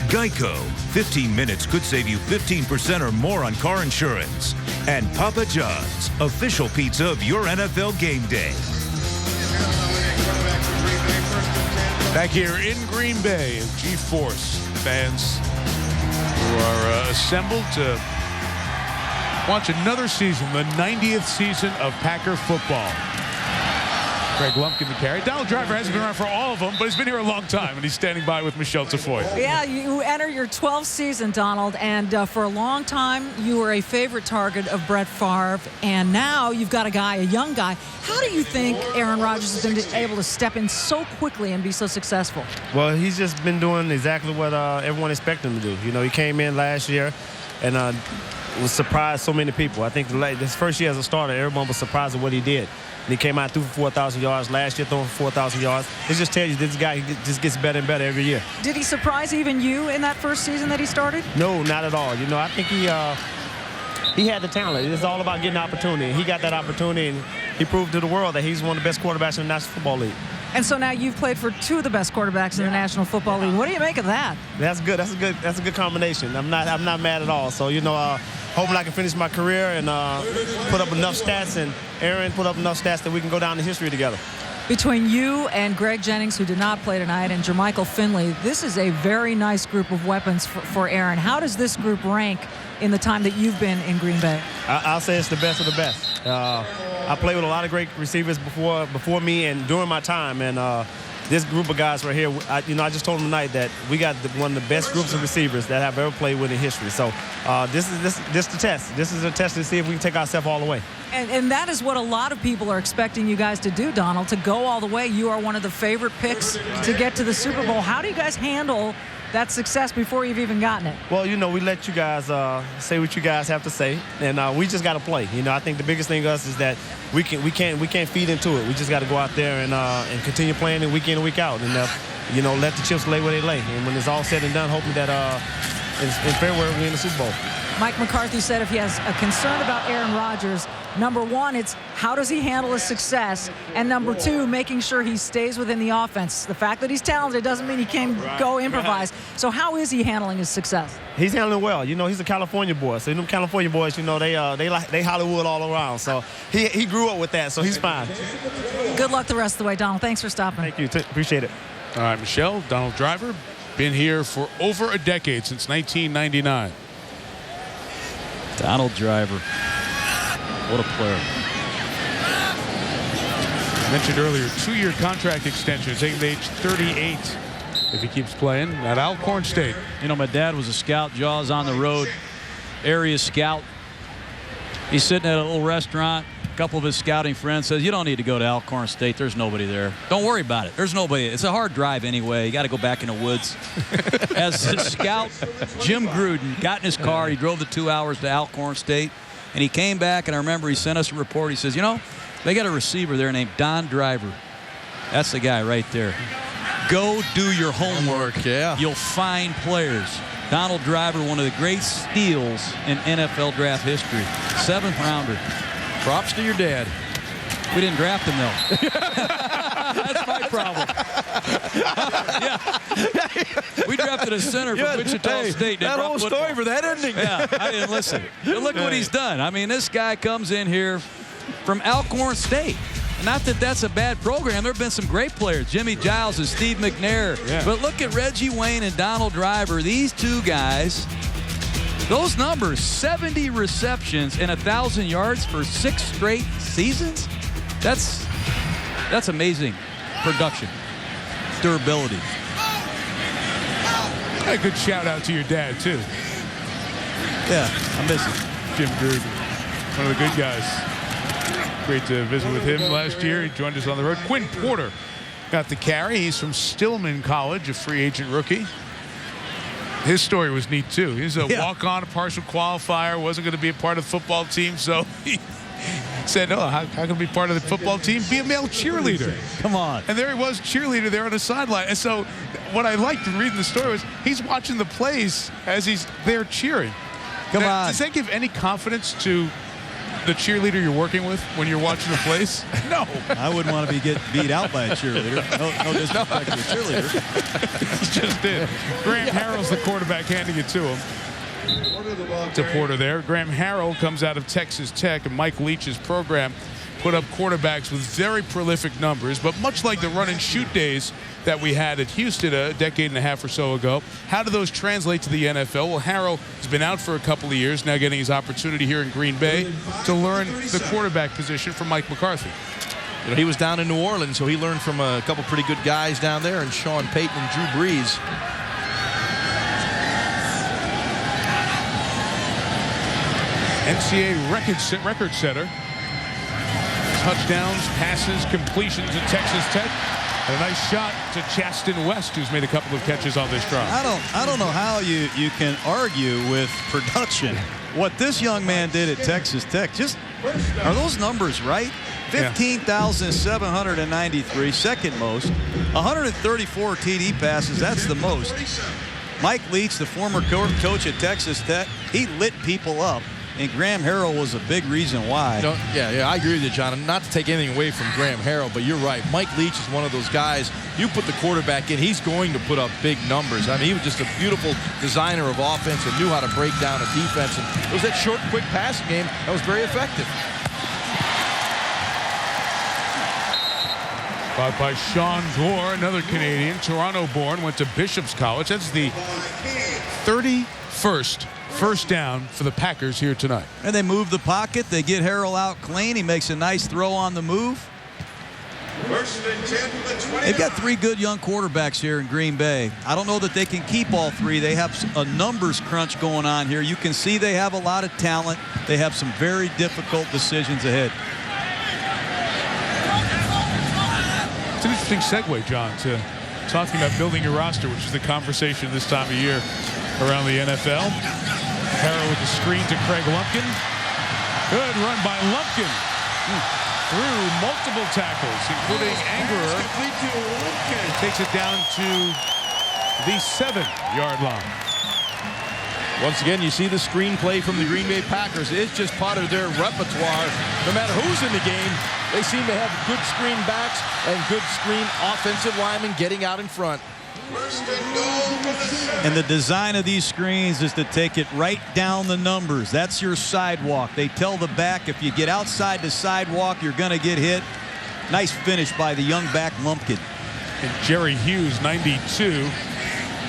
Geico. 15 minutes could save you 15% or more on car insurance. And Papa John's, official pizza of your NFL game day. Back here in Green Bay, G-Force fans who are assembled to watch another season, the 90th season of Packer football. Greg Lumpkin the carry. Donald Driver hasn't been around for all of them, but he's been here a long time, and he's standing by with Michelle Tafoya. Yeah, you enter your 12th season, Donald, and for a long time, you were a favorite target of Brett Favre, and now you've got a young guy. How do you think Aaron Rodgers has been able to step in so quickly and be so successful? Well, he's just been doing exactly what everyone expected him to do. You know, he came in last year and was surprised so many people. I think this first year as a starter, everyone was surprised at what he did. And he came out threw for 4,000 yards. Last year, throwing for 4,000 yards. It just tells you this guy just gets better and better every year. Did he surprise even you in that first season that he started? No, not at all. You know, I think he had the talent. It's all about getting opportunity. He got that opportunity, and he proved to the world that he's one of the best quarterbacks in the National Football League. And so now you've played for two of the best quarterbacks in the National Football League. What do you make of that? That's good. That's a good combination. I'm not mad at all. So, you know, hoping I can finish my career and put up enough stats, and Aaron put up enough stats that we can go down in history together. Between you and Greg Jennings, who did not play tonight, and Jermichael Finley, this is a very nice group of weapons for Aaron. How does this group rank in the time that you've been in Green Bay? I'll say it's the best of the best. I played with a lot of great receivers before me and during my time, and this group of guys right here, I just told them tonight that we got one of the best groups of receivers that I've ever played with in history. So this is the test. This is a test to see if we can take ourselves all the way. And that is what a lot of people are expecting you guys to do, Donald, to go all the way. You are one of the favorite picks to get to the Super Bowl. How do you guys handle that success before you've even gotten it? Well, you know, we let you guys say what you guys have to say, and we just got to play. You know, I think the biggest thing to us is that we can't feed into it. We just got to go out there and continue playing it week in and week out, and you know, let the chips lay where they lay. And when it's all said and done, hoping that in February we win the Super Bowl. Mike McCarthy said if he has a concern about Aaron Rodgers, number one, it's how does he handle his success? And number two, making sure he stays within the offense. The fact that he's talented doesn't mean he can't go improvise. So how is he handling his success? He's handling well. You know, he's a California boy. So them California boys, you know, they Hollywood all around. So he grew up with that, so he's fine. Good luck the rest of the way, Donald. Thanks for stopping. Thank you. Appreciate it. All right, Michelle, Donald Driver, been here for over a decade, since 1999. Donald Driver. What a player. Mentioned earlier, 2-year contract extension, taking to age 38 if he keeps playing at Alcorn State. You know, my dad was a scout, Jaws on the road, area scout. He's sitting at a little restaurant. A couple of his scouting friends says, you don't need to go to Alcorn State. There's nobody there. Don't worry about it. There's nobody. It's a hard drive anyway. You got to go back in the woods. As his scout, Jim Gruden, got in his car. He drove the 2 hours to Alcorn State, and he came back, and I remember he sent us a report. He says, you know, they got a receiver there named Don Driver. That's the guy right there. Go do your homework. Yeah. You'll find players. Donald Driver, one of the great steals in NFL draft history. 7th rounder. Props to your dad. We didn't draft him, though. That's my problem. Yeah. We drafted a center from Wichita State. That whole story for that ending. Yeah, I didn't listen. But look what he's done. I mean, this guy comes in here from Alcorn State. Not that that's a bad program. There have been some great players, Jimmy Giles and Steve McNair. Yeah. But look at Reggie Wayne and Donald Driver. These two guys, those numbers, 70 receptions and 1,000 yards for 6 straight seasons. That's amazing production, durability. A good shout out to your dad, too. Yeah, I miss him. Jim Gruden, one of the good guys. Great to visit with him last year. He joined us on the road. Quinn Porter got the carry. He's from Stillman College, a free agent rookie. His story was neat, too. He was a walk-on, a partial qualifier, wasn't going to be a part of the football team, so he said, oh, how can I be part of the football team? Be a male cheerleader. Come on. And there he was, cheerleader there on the sideline. And so what I liked in reading the story was he's watching the plays as he's there cheering. Come on. Does that give any confidence to the cheerleader you're working with when you're watching the plays? No. I wouldn't want to be getting beat out by a cheerleader. No disrespect to a cheerleader. He just did. Graham Harrell's the quarterback, handing it to him. To Porter there. Graham Harrell comes out of Texas Tech, and Mike Leach's program put up quarterbacks with very prolific numbers, but much like the run and shoot days that we had at Houston a decade and a half or so ago, how do those translate to the NFL? Well, Harrell has been out for a couple of years, now getting his opportunity here in Green Bay to learn the quarterback position from Mike McCarthy. You know, he was down in New Orleans, so he learned from a couple pretty good guys down there, and Sean Payton and Drew Brees. NCAA record setter. Touchdowns, passes, completions at Texas Tech. And a nice shot to Chasten West, who's made a couple of catches on this drive. I don't know how you can argue with production. What this young man did at Texas Tech, just are those numbers right? 15,793, second most. 134 TD passes, that's the most. Mike Leach, the former coach at Texas Tech, he lit people up. And Graham Harrell was a big reason why. Yeah, I agree with you, John. And not to take anything away from Graham Harrell, but you're right. Mike Leach is one of those guys. You put the quarterback in, he's going to put up big numbers. I mean, he was just a beautiful designer of offense and knew how to break down a defense. And it was that short, quick passing game that was very effective. Caught by Sean Gore, another Canadian, Toronto-born, went to Bishop's College. That's the 31st first down for the Packers here tonight. And they move the pocket. They get Harrell out clean. He makes a nice throw on the move. They've got three good young quarterbacks here in Green Bay. I don't know that they can keep all three. They have a numbers crunch going on here. You can see they have a lot of talent. They have some very difficult decisions ahead. It's an interesting segue, John, to talking about building your roster, which is the conversation this time of year around the NFL. Harrell with the screen to Craig Lumpkin. Good run by Lumpkin. Through multiple tackles, including Angerer. Takes it down to the 7-yard line. Once again, you see the screenplay from the Green Bay Packers. It's just part of their repertoire. No matter who's in the game, they seem to have good screen backs and good screen offensive linemen getting out in front. And the design of these screens is to take it right down the numbers. That's your sidewalk. They tell the back if you get outside the sidewalk, you're going to get hit. Nice finish by the young back Lumpkin. And Jerry Hughes, 92,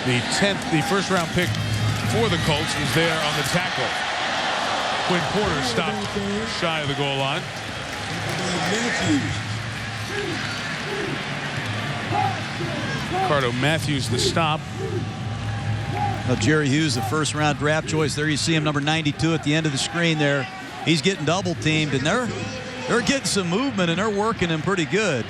the first-round pick for the Colts, was there on the tackle. Quinn Porter stopped shy of the goal line. Ricardo Matthews the stop. Well, Jerry Hughes, the first-round draft choice. There you see him, number 92 at the end of the screen there. He's getting double-teamed, and they're getting some movement, and they're working him pretty good.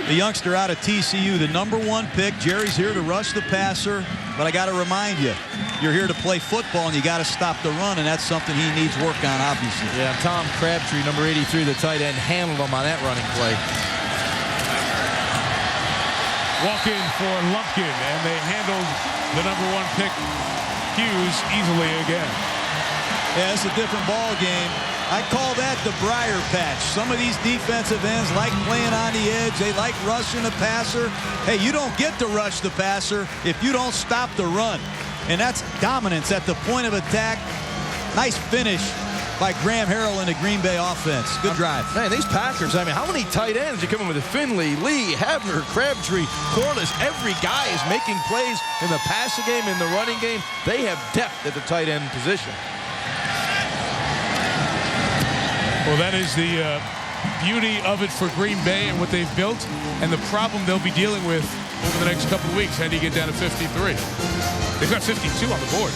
The youngster out of TCU, the number 1 pick. Jerry's here to rush the passer, but I got to remind you, you're here to play football, and you got to stop the run, and that's something he needs work on, obviously. Yeah, Tom Crabtree, number 83, the tight end, handled him on that running play. Walk in for Lumpkin, and they handled the number 1 pick, Hughes, easily again. Yeah, it's a different ball game. I call that the briar patch. Some of these defensive ends like playing on the edge. They like rushing the passer. Hey, you don't get to rush the passer if you don't stop the run. And that's dominance at the point of attack. Nice finish by Graham Harrell in the Green Bay offense. Good drive. Man, these Packers, I mean, how many tight ends are coming with? Finley, Lee, Hebner, Crabtree, Corliss. Every guy is making plays in the passing game, in the running game. They have depth at the tight end position. Well, that is the beauty of it for Green Bay and what they've built, and the problem they'll be dealing with over the next couple of weeks. How do you get down to 53? They've got 52 on the board.